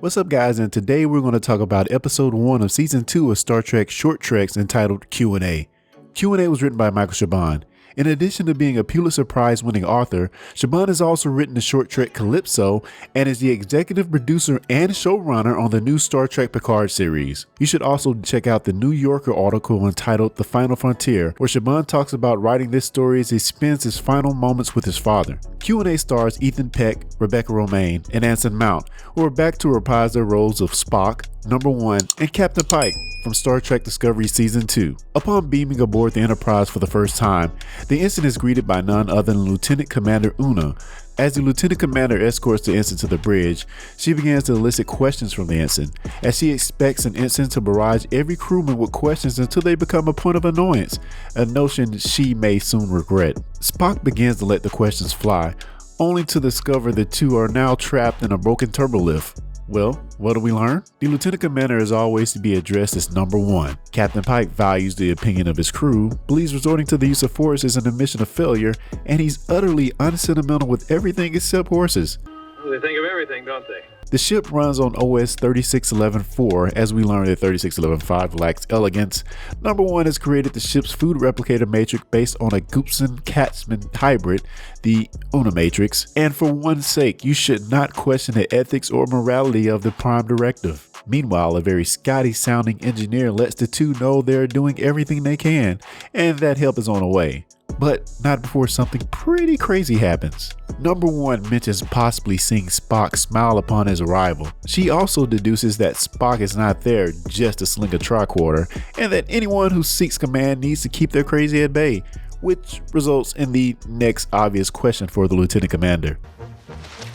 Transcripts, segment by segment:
What's up, guys? And today we're going to talk about episode 1 of season 2 of Star Trek Short Treks entitled Q&A. Q&A was written by Michael Chabon. In addition to being a Pulitzer Prize winning author, Chabon has also written the short trek Calypso and is the executive producer and showrunner on the new Star Trek Picard series. You should also check out the New Yorker article entitled The Final Frontier, where Chabon talks about writing this story as he spends his final moments with his father. Q&A stars Ethan Peck, Rebecca Romaine, and Anson Mount, who are back to reprise their roles of Spock, Number 1, and Captain Pike from Star Trek Discovery Season 2. Upon beaming aboard the Enterprise for the first time, the ensign is greeted by none other than Lieutenant Commander Una. As the Lieutenant Commander escorts the ensign to the bridge, she begins to elicit questions from the ensign, as she expects an ensign to barrage every crewman with questions until they become a point of annoyance, a notion she may soon regret. Spock begins to let the questions fly, only to discover the two are now trapped in a broken turbolift. Well, what do we learn? The Lieutenant Commander is always to be addressed as Number 1. Captain Pike values the opinion of his crew, believes resorting to the use of force is an admission of failure, and he's utterly unsentimental with everything except horses. They think of everything, don't they? The ship runs on OS 3611-4, as we learned that 3611-5 lacks elegance. Number 1 has created the ship's food replicator matrix based on a Goopson-Katzmann hybrid, the Una Matrix, and for one's sake, you should not question the ethics or morality of the Prime Directive. Meanwhile, a very Scotty-sounding engineer lets the two know they're doing everything they can, and that help is on the way. But not before something pretty crazy happens. Number 1 mentions possibly seeing Spock smile upon his arrival. She also deduces that Spock is not there just to sling a tricorder, and that anyone who seeks command needs to keep their crazy at bay, which results in the next obvious question for the Lieutenant Commander.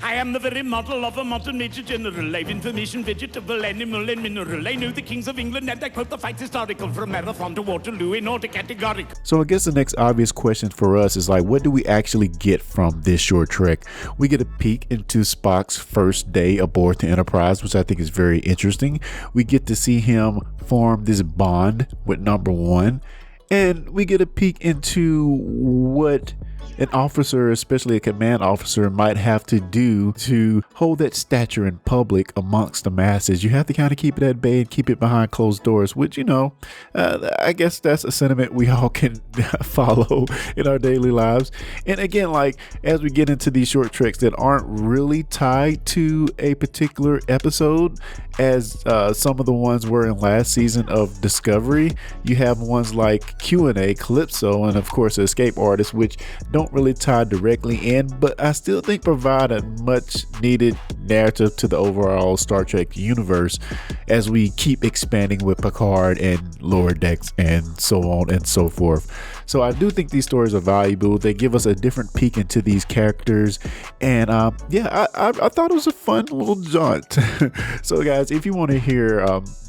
I am the very model of a modern Major General. I've information, vegetable, animal, and mineral. I know the kings of England, and I quote the facts historical from Marathon to Waterloo in order categorical. So I guess the next obvious question for us is what do we actually get from this short trek? We get a peek into Spock's first day aboard the Enterprise, which I think is very interesting. We get to see him form this bond with Number 1, and we get a peek into what an officer, especially a command officer, might have to do to hold that stature in public amongst the masses. You have to kind of keep it at bay and keep it behind closed doors, which, I guess that's a sentiment we all can follow in our daily lives. And again, as we get into these short treks that aren't really tied to a particular episode, as some of the ones were in last season of Discovery, you have ones like Q&A, Calypso, and of course Escape Artist, which don't really tie directly in, but I still think provide a much needed narrative to the overall Star Trek universe as we keep expanding with Picard and Lower Decks and so on and so forth. So I do think these stories are valuable. They give us a different peek into these characters, and I thought it was a fun little jaunt. So guys, if you want to hear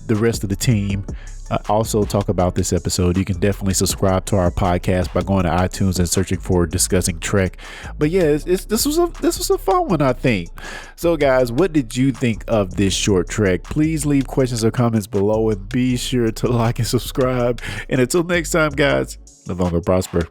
the rest of the team also talk about this episode, you can definitely subscribe to our podcast by going to iTunes and searching for Discussing Trek. But yeah, this was a fun one, I think. So guys, what did you think of this short trek? Please leave questions or comments below, and be sure to like and subscribe. And until next time, guys, live long and prosper.